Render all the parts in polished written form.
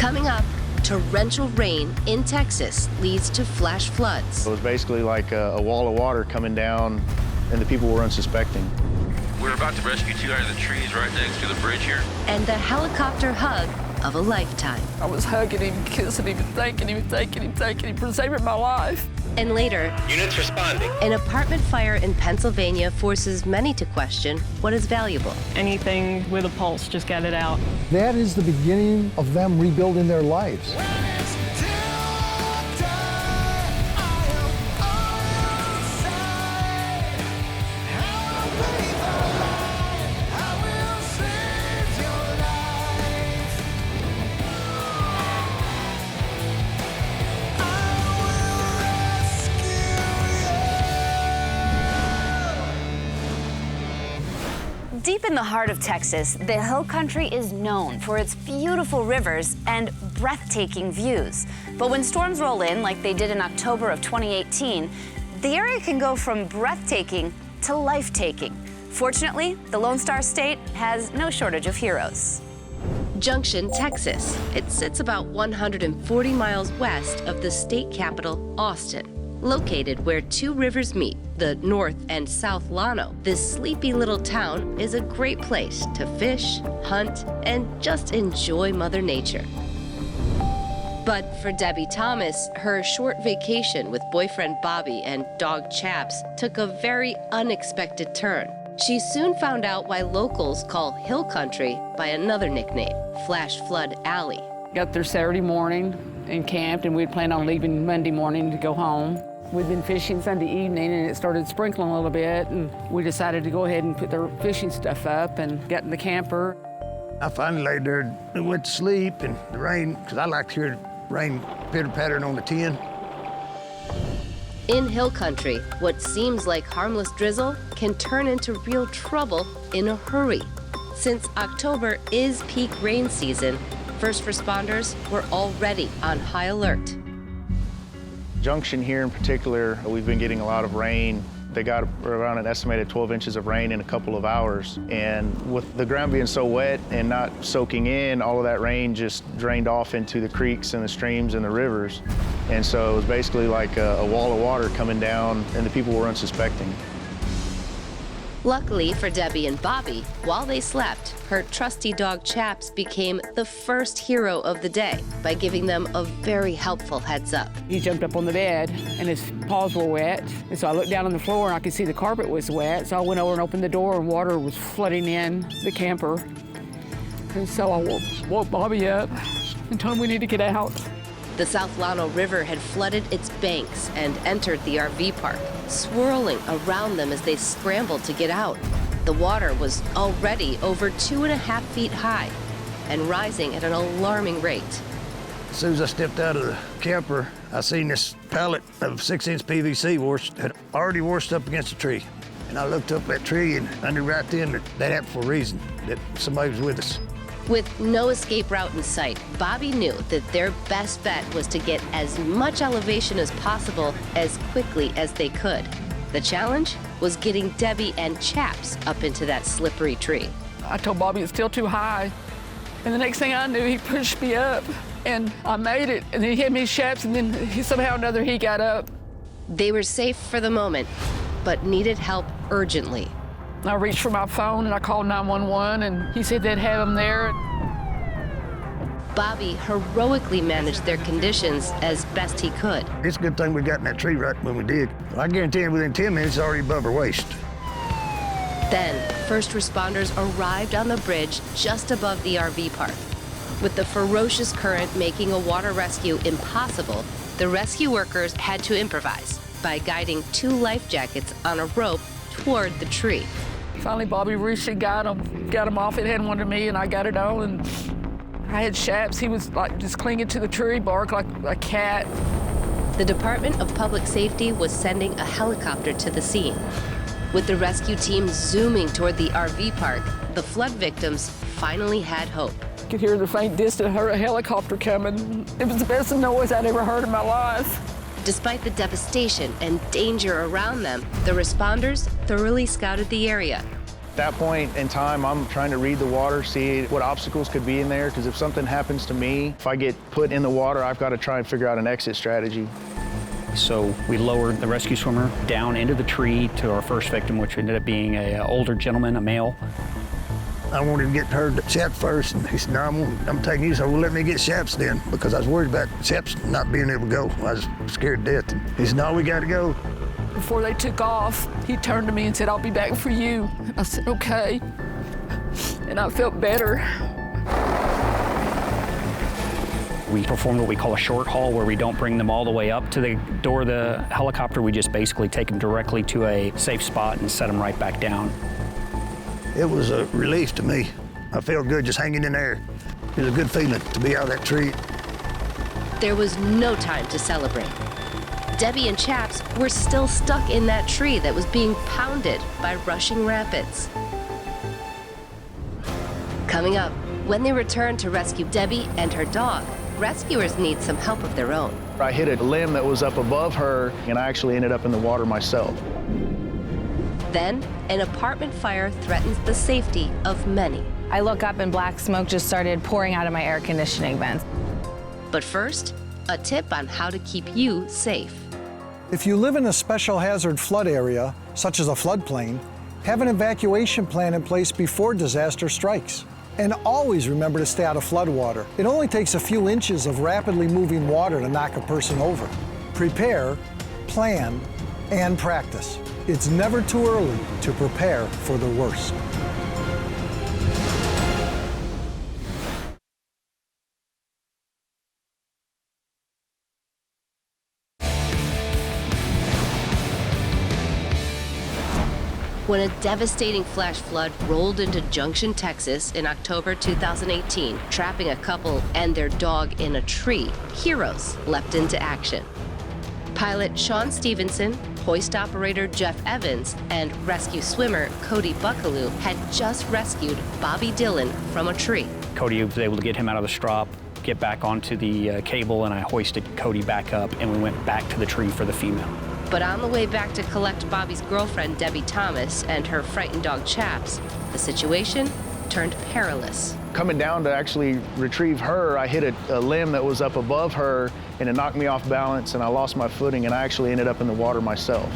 Coming up, torrential rain in Texas leads to flash floods. It was basically like a wall of water coming down, and the people were unsuspecting. We're about to rescue two out of the trees right next to the bridge here. And the helicopter hug of a lifetime. I was hugging him, kissing him, and thanking him for saving my life. And later, Units responding. an apartment fire in Pennsylvania forces many to question what is valuable. Anything with a pulse, just get it out. That is the beginning of them rebuilding their lives. Deep in the heart of Texas, the Hill Country is known for its beautiful rivers and breathtaking views. But when storms roll in, like they did in October of 2018, the area can go from breathtaking to life-taking. Fortunately, the Lone Star State has no shortage of heroes. Junction, Texas. It sits about 140 miles west of the state capital, Austin. Located where two rivers meet, the North and South Llano, this sleepy little town is a great place to fish, hunt, and just enjoy Mother Nature. But for Debbie Thomas, her short vacation with boyfriend Bobby and dog Chaps took a very unexpected turn. She soon found out why locals call Hill Country by another nickname, Flash Flood Alley. Got there Saturday morning and camped, and we'd planned on leaving Monday morning to go home. We'd been fishing Sunday evening, and it started sprinkling a little bit, and we decided to go ahead and put their fishing stuff up and get in the camper. I finally laid there and went to sleep, and the rain, because I like to hear the rain pitter-pattering on the tin. In Hill Country, what seems like harmless drizzle can turn into real trouble in a hurry. Since October is peak rain season, first responders were already on high alert. Junction here in particular, we've been getting a lot of rain. They got around an estimated 12 inches of rain in a couple of hours. And with the ground being so wet and not soaking in, all of that rain just drained off into the creeks and the streams and the rivers. And so it was basically like a wall of water coming down, and the people were unsuspecting. Luckily for Debbie and Bobby, while they slept, her trusty dog Chaps became the first hero of the day by giving them a very helpful heads up. He jumped up on the bed, and his paws were wet. And so I looked down on the floor, and I could see the carpet was wet. So I went over and opened the door, and water was flooding in the camper. And so I woke Bobby up and told him we need to get out. The South Llano River had flooded its banks and entered the RV park, swirling around them as they scrambled to get out. The water was already over 2.5 feet high and rising at an alarming rate. As soon as I stepped out of the camper, I seen this pallet of 6-inch PVC had already washed up against a tree. And I looked up that tree, and I knew right then that happened for a reason, that somebody was with us. With no escape route in sight, Bobby knew that their best bet was to get as much elevation as possible as quickly as they could. The challenge was getting Debbie and Chaps up into that slippery tree. I told Bobby it's still too high. And the next thing I knew, he pushed me up, and I made it. And then he hit me Chaps, and then somehow or another he got up. They were safe for the moment, but needed help urgently. I reached for my phone and I called 911, and he said they'd have him there. Bobby heroically managed their conditions as best he could. It's a good thing we got in that tree right when we did. I guarantee you within 10 minutes, it's already above her waist. Then, first responders arrived on the bridge just above the RV park. With the ferocious current making a water rescue impossible, the rescue workers had to improvise by guiding 2 life jackets on a rope toward the tree. Finally, Bobby reached and got him off. It hadn't one to me, and I got it on, and I had Chaps. He was like just clinging to the tree, bark like a cat. The Department of Public Safety was sending a helicopter to the scene. With the rescue team zooming toward the RV park, the flood victims finally had hope. I could hear the faint distant helicopter coming. It was the best noise I'd ever heard in my life. Despite the devastation and danger around them, the responders thoroughly scouted the area. At that point in time, I'm trying to read the water, see what obstacles could be in there, because if something happens to me, if I get put in the water, I've got to try and figure out an exit strategy. So we lowered the rescue swimmer down into the tree to our first victim, which ended up being an older gentleman, a male. I wanted to get her to Shep first, and he said, no, I'm taking you. So, well, let me get Shep's then, because I was worried about Shep's not being able to go. I was scared to death. And he said, no, we got to go. Before they took off, he turned to me and said, I'll be back for you. I said, okay. And I felt better. We performed what we call a short haul, where we don't bring them all the way up to the door of the helicopter. We just basically take them directly to a safe spot and set them right back down. It was a relief to me. I felt good just hanging in there. It was a good feeling to be out of that tree. There was no time to celebrate. Debbie and Chaps were still stuck in that tree that was being pounded by rushing rapids. Coming up, when they return to rescue Debbie and her dog, rescuers need some help of their own. I hit a limb that was up above her, and I actually ended up in the water myself. Then, an apartment fire threatens the safety of many. I look up and black smoke just started pouring out of my air conditioning vents. But first, a tip on how to keep you safe. If you live in a special hazard flood area, such as a floodplain, have an evacuation plan in place before disaster strikes. And always remember to stay out of floodwater. It only takes a few inches of rapidly moving water to knock a person over. Prepare, plan, and practice. It's never too early to prepare for the worst. When a devastating flash flood rolled into Junction, Texas in October 2018, trapping a couple and their dog in a tree, heroes leapt into action. Pilot Sean Stevenson, hoist operator Jeff Evans, and rescue swimmer Cody Buckaloo had just rescued Bobby Dillon from a tree. Cody was able to get him out of the strop, get back onto the cable, and I hoisted Cody back up, and we went back to the tree for the female. But on the way back to collect Bobby's girlfriend, Debbie Thomas, and her frightened dog, Chaps, the situation turned perilous. Coming down to actually retrieve her, I hit a limb that was up above her, and it knocked me off balance, and I lost my footing, and I actually ended up in the water myself.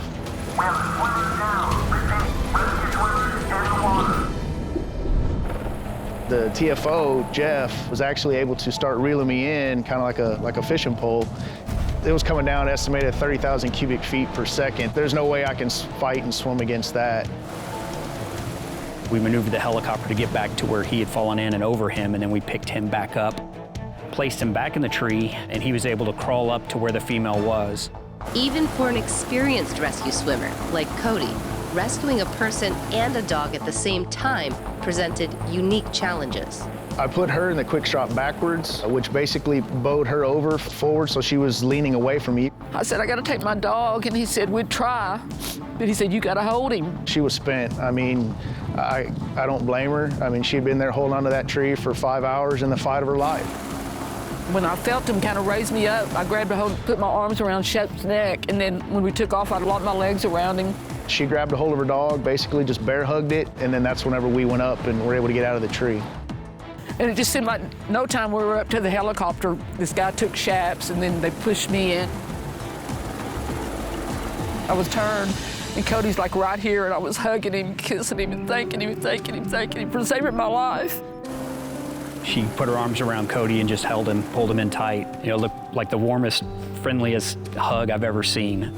The TFO, Jeff, was actually able to start reeling me in, kind of like a fishing pole. It was coming down estimated 30,000 cubic feet per second. There's no way I can fight and swim against that. We maneuvered the helicopter to get back to where he had fallen in and over him, and then we picked him back up, placed him back in the tree, and he was able to crawl up to where the female was. Even for an experienced rescue swimmer like Cody, rescuing a person and a dog at the same time presented unique challenges. I put her in the quick drop backwards, which basically bowed her over forward, so she was leaning away from me. I said, I gotta take my dog, and he said, we'd try. But he said, you gotta hold him. She was spent. I mean, I don't blame her. I mean, she'd been there holding onto that tree for 5 hours in the fight of her life. When I felt him kind of raise me up, I grabbed a hold, put my arms around Shep's neck, and then when we took off, I locked my legs around him. She grabbed a hold of her dog, basically just bear hugged it, and then that's whenever we went up and were able to get out of the tree. And it just seemed like no time we were up to the helicopter, this guy took Shaps, and then they pushed me in. I was turned, and Cody's like right here, and I was hugging him, kissing him, and thanking him, and thanking him, thanking him for saving my life. She put her arms around Cody and just held him, pulled him in tight. You know, it looked like the warmest, friendliest hug I've ever seen.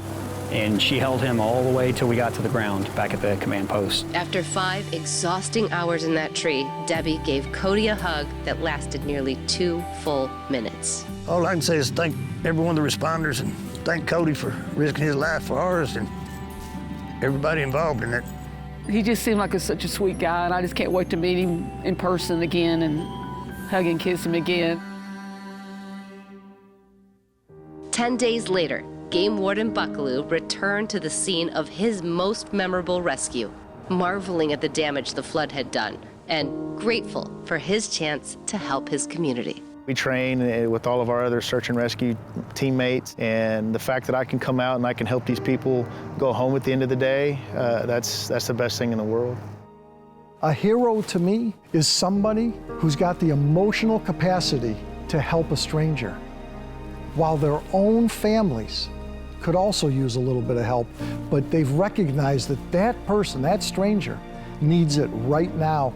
And she held him all the way till we got to the ground back at the command post. After 5 exhausting hours in that tree, Debbie gave Cody a hug that lasted nearly 2 full minutes. All I can say is thank every one of the responders and thank Cody for risking his life for ours and everybody involved in it. He just seemed like such a sweet guy, and I just can't wait to meet him in person again and hug and kiss him again. 10 days later, Game Warden Buckaloo returned to the scene of his most memorable rescue, marveling at the damage the flood had done and grateful for his chance to help his community. We train with all of our other search and rescue teammates, and the fact that I can come out and I can help these people go home at the end of the day, that's the best thing in the world. A hero to me is somebody who's got the emotional capacity to help a stranger, while their own families could also use a little bit of help, but they've recognized that that person, that stranger, needs it right now.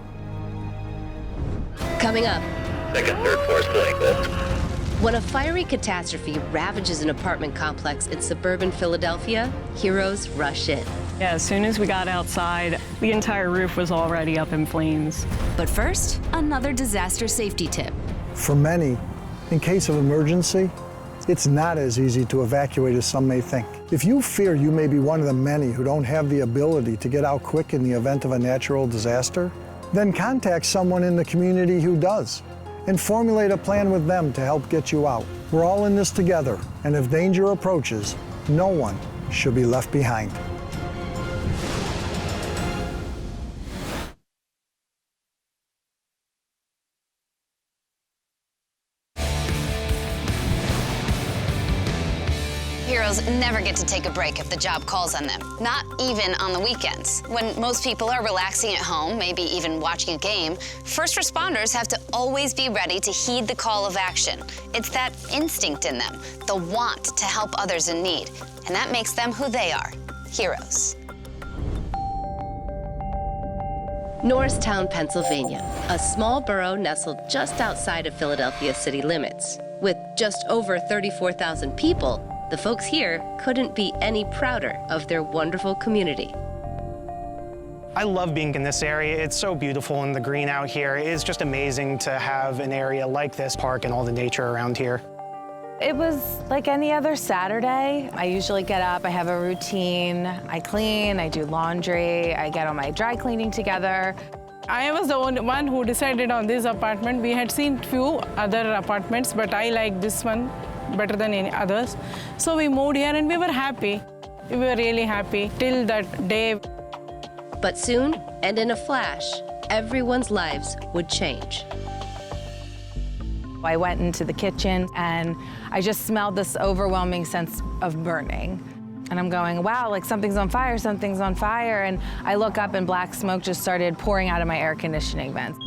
Coming up, Second, third floor ceiling lift. when a fiery catastrophe ravages an apartment complex in suburban Philadelphia, heroes rush in. Yeah, as soon as we got outside, the entire roof was already up in flames. But first, another disaster safety tip. For many, in case of emergency, it's not as easy to evacuate as some may think. If you fear you may be one of the many who don't have the ability to get out quick in the event of a natural disaster, then contact someone in the community who does and formulate a plan with them to help get you out. We're all in this together, and if danger approaches, no one should be left behind. Heroes never get to take a break if the job calls on them, not even on the weekends. When most people are relaxing at home, maybe even watching a game, first responders have to always be ready to heed the call of action. It's that instinct in them, the want to help others in need, and that makes them who they are, heroes. Norristown, Pennsylvania, a small borough nestled just outside of Philadelphia city limits. With just over 34,000 people, the folks here couldn't be any prouder of their wonderful community. I love being in this area. It's so beautiful and the green out here. It's just amazing to have an area like this park and all the nature around here. It was like any other Saturday. I usually get up, I have a routine, I clean, I do laundry, I get all my dry cleaning together. I was the only one who decided on this apartment. We had seen few other apartments, but I liked this one better than any others. So we moved here and we were happy. We were really happy till that day. But soon, and in a flash, everyone's lives would change. I went into the kitchen and I just smelled this overwhelming sense of burning. And I'm going, wow, like something's on fire, something's on fire. And I look up and black smoke just started pouring out of my air conditioning vents.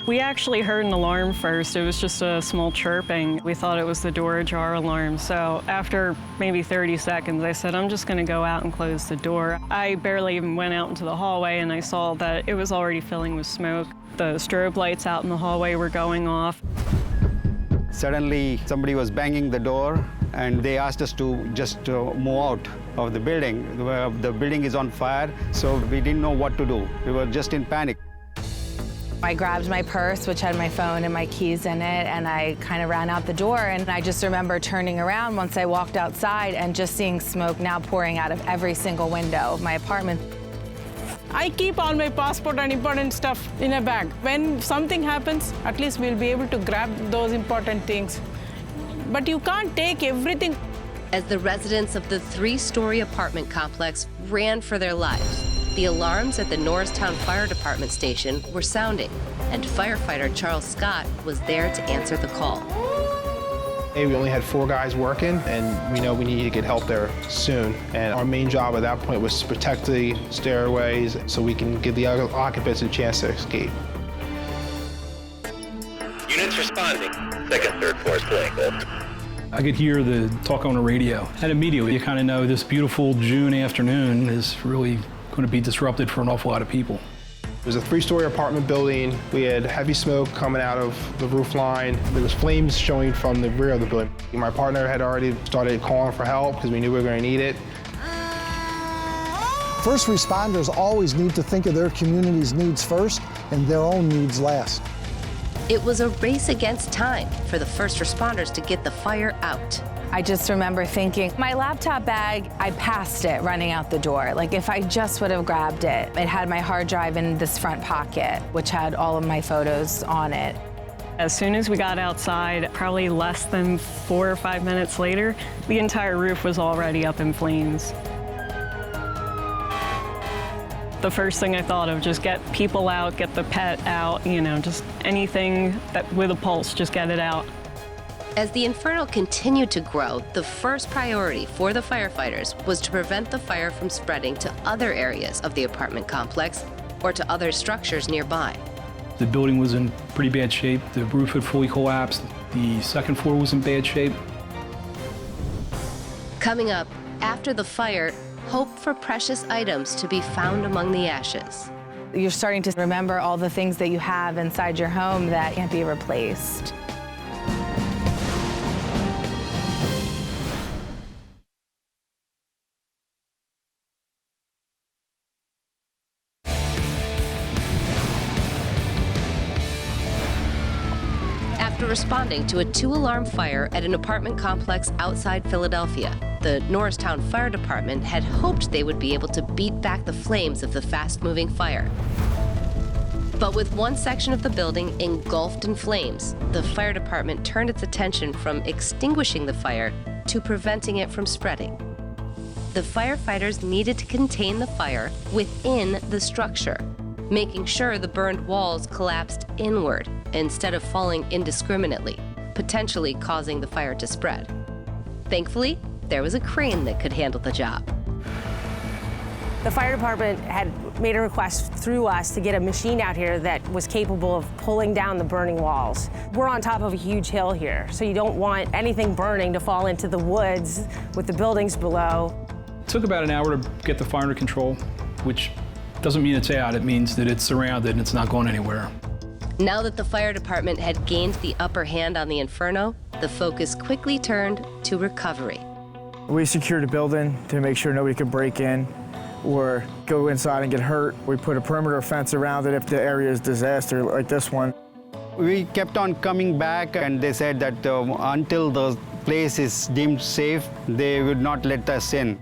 We actually heard an alarm first. It was just a small chirping. We thought it was the door ajar alarm. So after maybe 30 seconds, I said, I'm just gonna go out and close the door. I barely even went out into the hallway and I saw that it was already filling with smoke. The strobe lights out in the hallway were going off. Suddenly, somebody was banging the door and they asked us to just move out of the building. The building is on fire, so we didn't know what to do. We were just in panic. I grabbed my purse, which had my phone and my keys in it, and I kind of ran out the door. And I just remember turning around once I walked outside and just seeing smoke now pouring out of every single window of my apartment. I keep all my passport and important stuff in a bag. When something happens, at least we'll be able to grab those important things. But you can't take everything. As the residents of the 3-story apartment complex ran for their lives, the alarms at the Norristown Fire Department station were sounding, and firefighter Charles Scott was there to answer the call. We only had 4 guys working, and we know we needed to get help there soon. And our main job at that point was to protect the stairways so we can give the occupants a chance to escape. Units responding. Second, third floor ceiling lift. I could hear the talk on the radio, and immediately you kind of know this beautiful June afternoon is really going to be disrupted for an awful lot of people. It was a 3-story apartment building. We had heavy smoke coming out of the roof line. There was flames showing from the rear of the building. My partner had already started calling for help because we knew we were going to need it. First responders always need to think of their community's needs first and their own needs last. It was a race against time for the first responders to get the fire out. I just remember thinking, my laptop bag, I passed it running out the door. Like if I just would have grabbed it. It had my hard drive in this front pocket, which had all of my photos on it. As soon as we got outside, probably less than 4 or 5 minutes later, the entire roof was already up in flames. The first thing I thought of, just get people out, get the pet out, you know, just anything that with a pulse, just get it out. As the inferno continued to grow, the first priority for the firefighters was to prevent the fire from spreading to other areas of the apartment complex or to other structures nearby. The building was in pretty bad shape. The roof had fully collapsed. The second floor was in bad shape. Coming up, after the fire, hope for precious items to be found among the ashes. You're starting to remember all the things that you have inside your home that can't be replaced. After responding to a 2-alarm fire at an apartment complex outside Philadelphia, the Norristown Fire Department had hoped they would be able to beat back the flames of the fast-moving fire. But with one section of the building engulfed in flames, the fire department turned its attention from extinguishing the fire to preventing it from spreading. The firefighters needed to contain the fire within the structure, making sure the burned walls collapsed inward instead of falling indiscriminately, potentially causing the fire to spread. Thankfully, there was a crane that could handle the job. The fire department had made a request through us to get a machine out here that was capable of pulling down the burning walls. We're on top of a huge hill here, so you don't want anything burning to fall into the woods with the buildings below. It took about an hour to get the fire under control, which doesn't mean it's out. It means that it's surrounded and it's not going anywhere. Now that the fire department had gained the upper hand on the inferno, the focus quickly turned to recovery. We secured a building to make sure nobody could break in or go inside and get hurt. We put a perimeter fence around it if the area is disaster like this one. We kept on coming back, and they said that until the place is deemed safe, they would not let us in.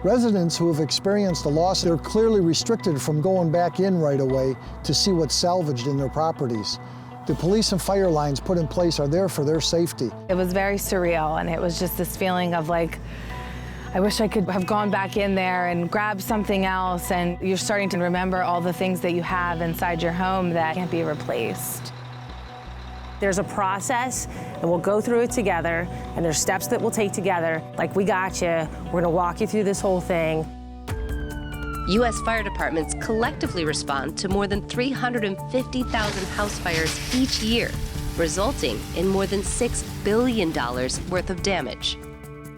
Residents who have experienced a loss, they're clearly restricted from going back in right away to see what's salvaged in their properties. The police and fire lines put in place are there for their safety. It was very surreal, and it was just this feeling of like, I wish I could have gone back in there and grabbed something else, and you're starting to remember all the things that you have inside your home that can't be replaced. There's a process, and we'll go through it together, and there's steps that we'll take together. Like, we got you. We're gonna walk you through this whole thing. U.S. fire departments collectively respond to more than 350,000 house fires each year, resulting in more than $6 billion worth of damage.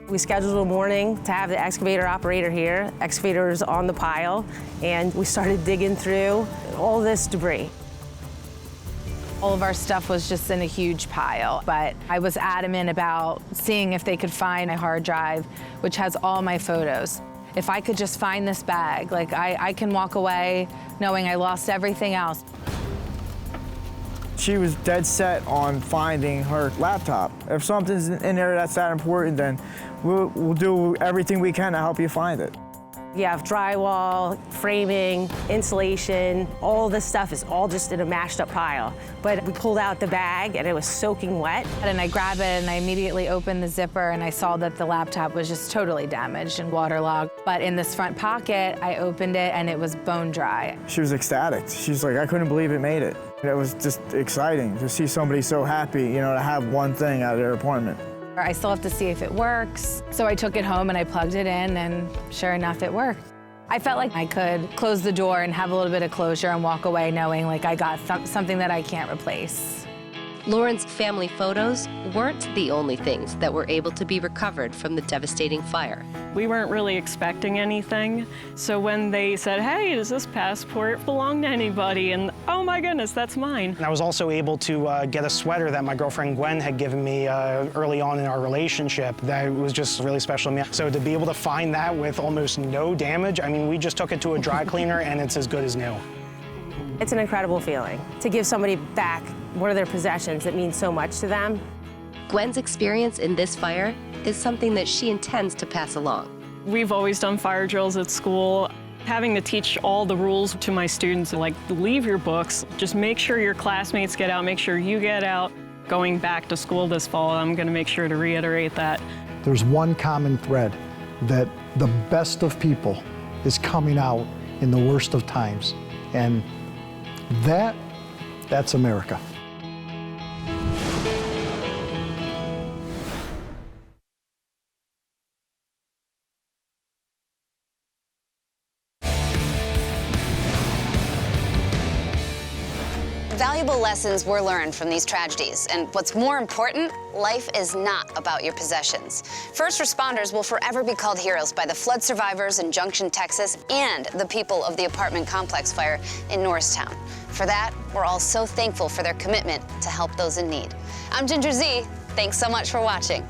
We scheduled a morning to have the excavator operator here. Excavator's on the pile, and we started digging through all this debris. All of our stuff was just in a huge pile, but I was adamant about seeing if they could find my hard drive, which has all my photos. If I could just find this bag, like I can walk away knowing I lost everything else. She was dead set on finding her laptop. If something's in there that's that important, then we'll do everything we can to help you find it. You have drywall, framing, insulation, all this stuff is all just in a mashed up pile. But we pulled out the bag and it was soaking wet. And I grabbed it and I immediately opened the zipper and I saw that the laptop was just totally damaged and waterlogged. But in this front pocket, I opened it and it was bone dry. She was ecstatic. She's like, I couldn't believe it made it. It was just exciting to see somebody so happy, you know, to have one thing out of their apartment. I still have to see if it works. So I took it home and I plugged it in, and sure enough, it worked. I felt like I could close the door and have a little bit of closure and walk away knowing like I got something that I can't replace. Lauren's family photos weren't the only things that were able to be recovered from the devastating fire. We weren't really expecting anything. So when they said, hey, does this passport belong to anybody? And oh my goodness, that's mine. And I was also able to get a sweater that my girlfriend Gwen had given me early on in our relationship that was just really special to me. So to be able to find that with almost no damage, I mean, we just took it to a dry cleaner and it's as good as new. It's an incredible feeling to give somebody back one of their possessions that means so much to them. Gwen's experience in this fire is something that she intends to pass along. We've always done fire drills at school. Having to teach all the rules to my students, like leave your books, just make sure your classmates get out, make sure you get out. Going back to school this fall, I'm gonna make sure to reiterate that. There's one common thread, that the best of people is coming out in the worst of times. And that's America. lessons were learned from these tragedies. And what's more important, life is not about your possessions. First responders will forever be called heroes by the flood survivors in Junction, Texas, and the people of the apartment complex fire in Norristown. For that, we're all so thankful for their commitment to help those in need. I'm Ginger Zee. Thanks so much for watching.